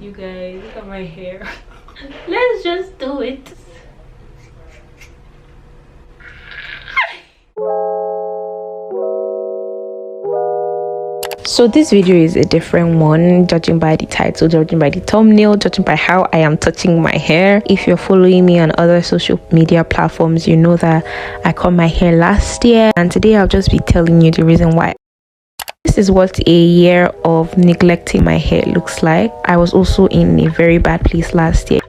you guys. Look at my hair. Let's just do it. So this video is a different one, judging by the title, judging by the thumbnail, judging by how I am touching my hair. If you're following me on other social media platforms, you know that I cut my hair last year, and today I'll just be telling you the reason why. This is what a year of neglecting my hair looks like. I was also in a very bad place last year.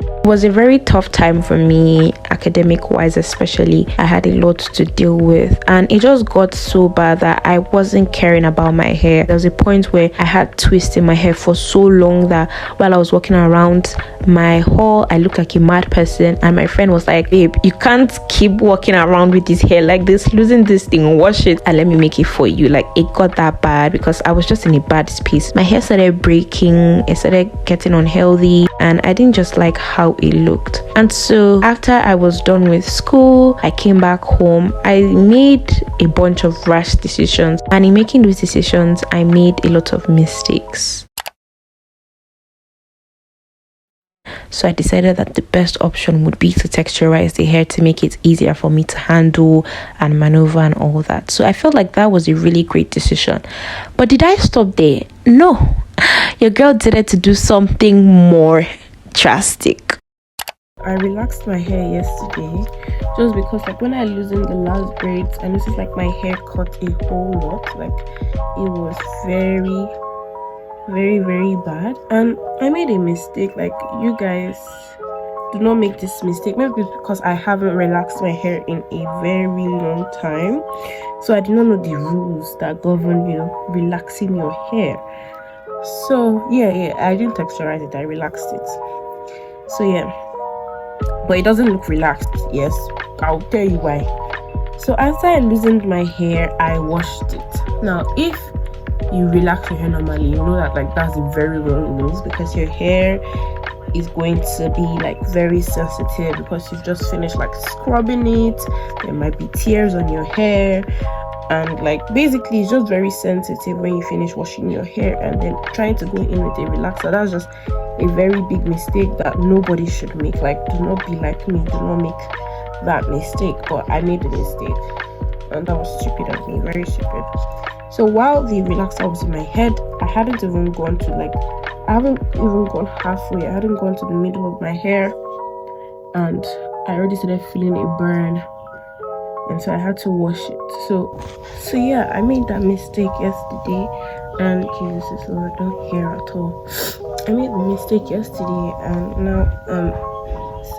It was a very tough time for me, academic wise especially. I had a lot to deal with, and it just got so bad that I wasn't caring about my hair. There was a point where I had twists in my hair for so long that while I was walking around my hall, I looked like a mad person, and my friend was like, babe, you can't keep walking around with this hair like this, losing this thing, wash it and let me make it for you. Like, it got that bad because I was just in a bad space. My hair started breaking, it started getting unhealthy, and I didn't just like how it looked. And so after I was done with school, I came back home. I made a bunch of rash decisions, and in making those decisions I made a lot of mistakes. So I decided that the best option would be to texturize the hair to make it easier for me to handle and maneuver and all that. So I felt like that was a really great decision. But did I stop there? No. Your girl decided to do something more drastic. I relaxed my hair yesterday just because, like, when I loosened the last braids, I noticed like my hair cut a whole lot. Like, it was very bad, and I made a mistake. Like, you guys, do not make this mistake. Maybe because I haven't relaxed my hair in a very long time, so I did not know the rules that govern, relaxing your hair. So yeah, I didn't texturize it, I relaxed it. So yeah, but it doesn't look relaxed. Yes, I'll tell you why. So after I loosened my hair, I washed it. Now, if you relax your hair normally, you know that, like, that's a very wrong move, because your hair is going to be like very sensitive because you've just finished like scrubbing it. There might be tears on your hair, and like basically it's just very sensitive when you finish washing your hair and then trying to go in with a relaxer. That's just a very big mistake that nobody should make. Like, do not be like me, do not make that mistake. But I made a mistake, and that was stupid of me, very stupid. So while the relaxer was in my head, I haven't even gone halfway. I hadn't gone to the middle of my hair, and I already started feeling a burn, and so I had to wash it. So yeah, I made that mistake yesterday, and Jesus Lord, don't hear at all. I made the mistake yesterday, and now I'm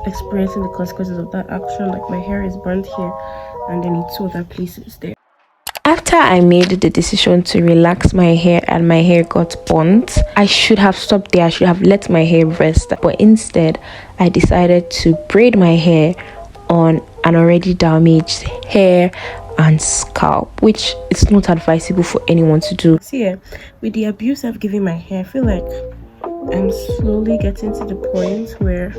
experiencing the consequences of that action. Like, my hair is burnt here, and then in two other places there. After I made the decision to relax my hair and my hair got burnt, I should have stopped there. I should have let my hair rest. But instead, I decided to braid my hair on an already damaged hair and scalp, which is not advisable for anyone to do. See, yeah, with the abuse I've given my hair, I feel like I'm slowly getting to the point where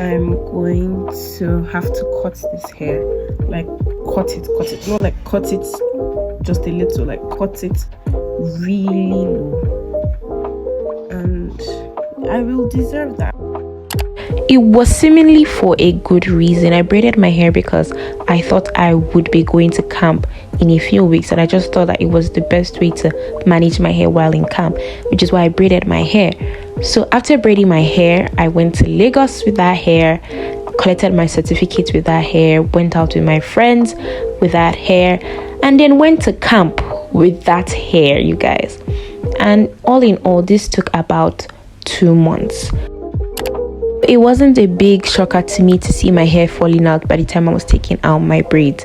I'm going to have to cut this hair. Like, cut it, not like cut it just a little, like cut it really low, and I will deserve that. It was seemingly for a good reason. I braided my hair because I thought I would be going to camp in a few weeks, and I just thought that it was the best way to manage my hair while in camp, which is why I braided my hair. So after braiding my hair, I went to Lagos with that hair, collected my certificate with that hair, went out with my friends with that hair, and then went to camp with that hair, you guys. And all in all, this took about 2 months. It wasn't a big shocker to me to see my hair falling out by the time I was taking out my braids.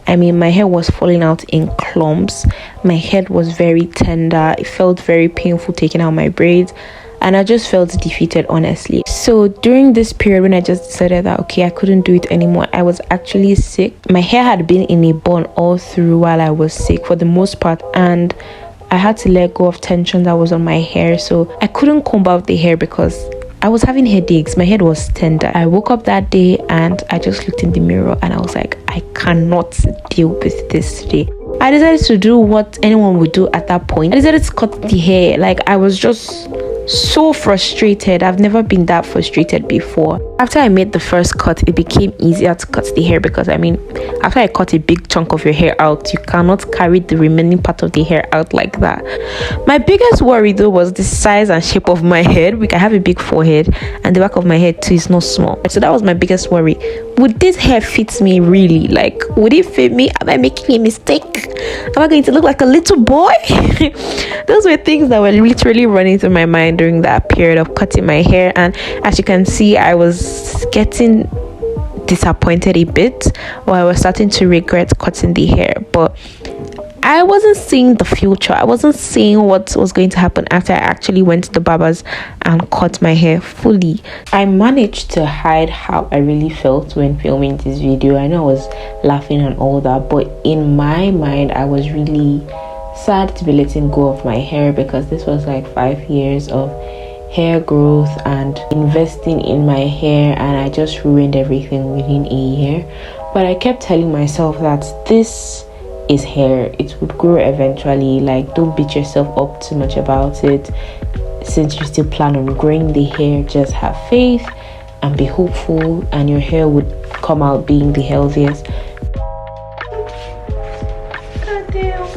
I mean, my hair was falling out in clumps. My head was very tender. It felt very painful taking out my braids, and I just felt defeated, honestly. So during this period when I just decided that, okay, I couldn't do it anymore, I was actually sick. My hair had been in a bun all through while I was sick for the most part, and I had to let go of tension that was on my hair. So I couldn't comb out the hair because I was having headaches. My head was tender. I woke up that day and I just looked in the mirror and I was like, I cannot deal with this today. I decided to do what anyone would do at that point. I decided to cut the hair. Like, I was just so frustrated. I've never been that frustrated before. After I made the first cut, it became easier to cut the hair because, I mean, after I cut a big chunk of your hair out, you cannot carry the remaining part of the hair out like that. My biggest worry though was the size and shape of my head. Because I have a big forehead and the back of my head too is not small. So that was my biggest worry. Would this hair fit me really? Like, would it fit me? Am I making a mistake? Am I going to look like a little boy? Those were things that were literally running through my mind during that period of cutting my hair. And as you can see, I was getting disappointed a bit, or I was starting to regret cutting the hair. But I wasn't seeing the future. I wasn't seeing what was going to happen after I actually went to the barbers and cut my hair fully. I managed to hide how I really felt when filming this video. I know I was laughing and all that, but in my mind, I was really sad to be letting go of my hair, because this was like 5 years of hair growth and investing in my hair, and I just ruined everything within a year. But I kept telling myself that this is hair, it would grow eventually. Like, don't beat yourself up too much about it. Since you still plan on growing the hair, just have faith and be hopeful, and your hair would come out being the healthiest. God damn.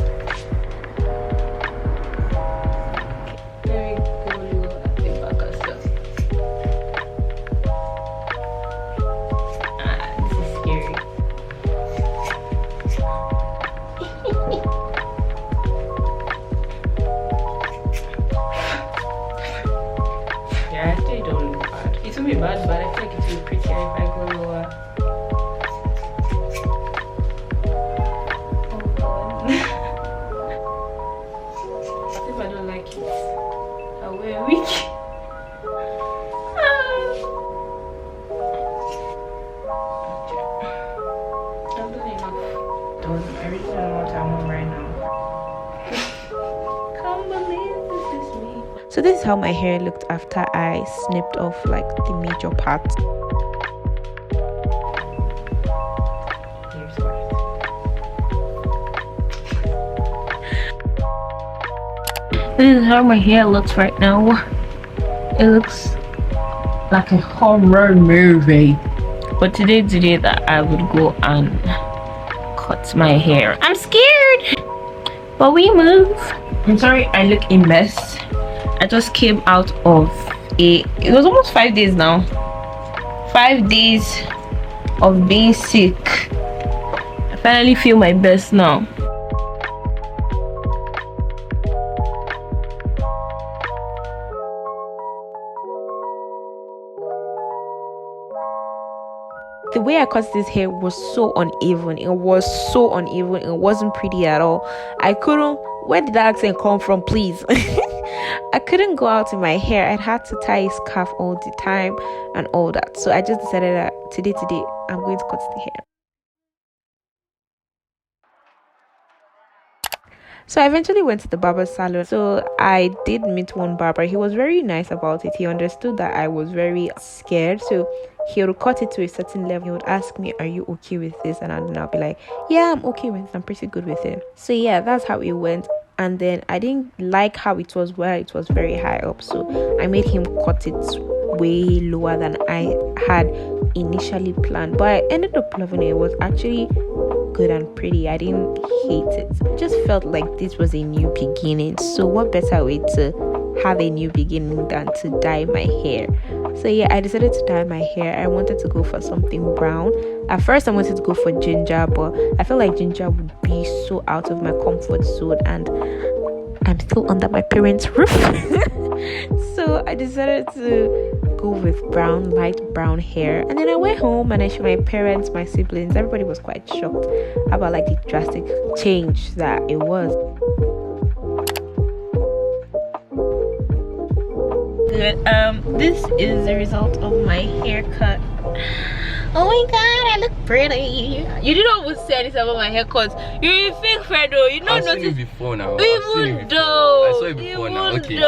Very good at the back of stuff. This is scary. Yeah, I actually don't look bad. It will be bad, but I think it will be prettier if I go lower. Oh god. What if I don't like it? I'll wear a wig. I've done enough. I really don't know what I'm on right now. Can't believe this is me. So this is how my hair looked after I snipped off like the major parts. Here's what. This is how my hair looks right now. It looks like a horror movie. But today's the day that I would go and cut my hair. I'm scared, but we move. I'm sorry I look a mess. I just came out of it was almost 5 days now. 5 days of being sick. I finally feel my best now. The way I cut this hair was so uneven. It was so uneven. It wasn't pretty at all. I couldn't. Where did that accent come from, please? I couldn't go out in my hair. I had to tie a scarf all the time and all that. So I just decided that today, I'm going to cut the hair. So I eventually went to the barber salon. So I did meet one barber. He was very nice about it. He understood that I was very scared. So he would cut it to a certain level. He would ask me, are you okay with this? And I'll be like, yeah, I'm okay with it. I'm pretty good with it. So yeah, that's how it went. And then I didn't like how it was where it was very high up. So I made him cut it way lower than I had initially planned. But I ended up loving it. It was actually good and pretty. I didn't hate it. I just felt like this was a new beginning. So what better way to have a new beginning than to dye my hair? So yeah, I decided to dye my hair. I wanted to go for something brown. At first I wanted to go for ginger, but I felt like ginger would be so out of my comfort zone, and I'm still under my parents' roof. So I decided to go with brown, light brown hair. And then I went home and I showed my parents, my siblings. Everybody was quite shocked about like the drastic change that it was. Good. This is the result of my haircut. Oh my god, I look pretty. You didn't almost say anything about my haircut. You're a fake friend though. You know, I've seen it before now. Even though I saw it before now. Okay.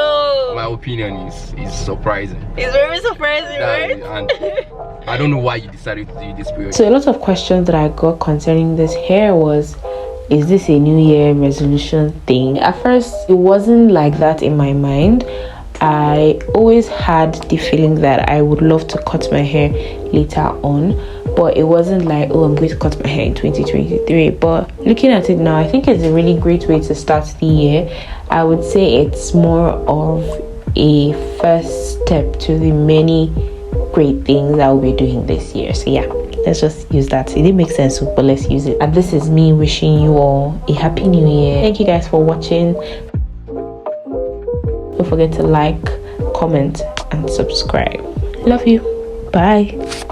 My opinion is surprising. It's very surprising, right? And I don't know why you decided to do this period. So a lot of questions that I got concerning this hair was, is this a new year resolution thing? At first it wasn't like that in my mind. I always had the feeling that I would love to cut my hair later on, but it wasn't like, oh, I'm going to cut my hair in 2023. But looking at it now, I think it's a really great way to start the year. I would say it's more of a first step to the many great things I'll be doing this year. So yeah, let's just use that. It didn't make sense, but let's use it. And this is me wishing you all a happy new year. Thank you guys for watching. Don't forget to like, comment, and subscribe. Love you. Bye.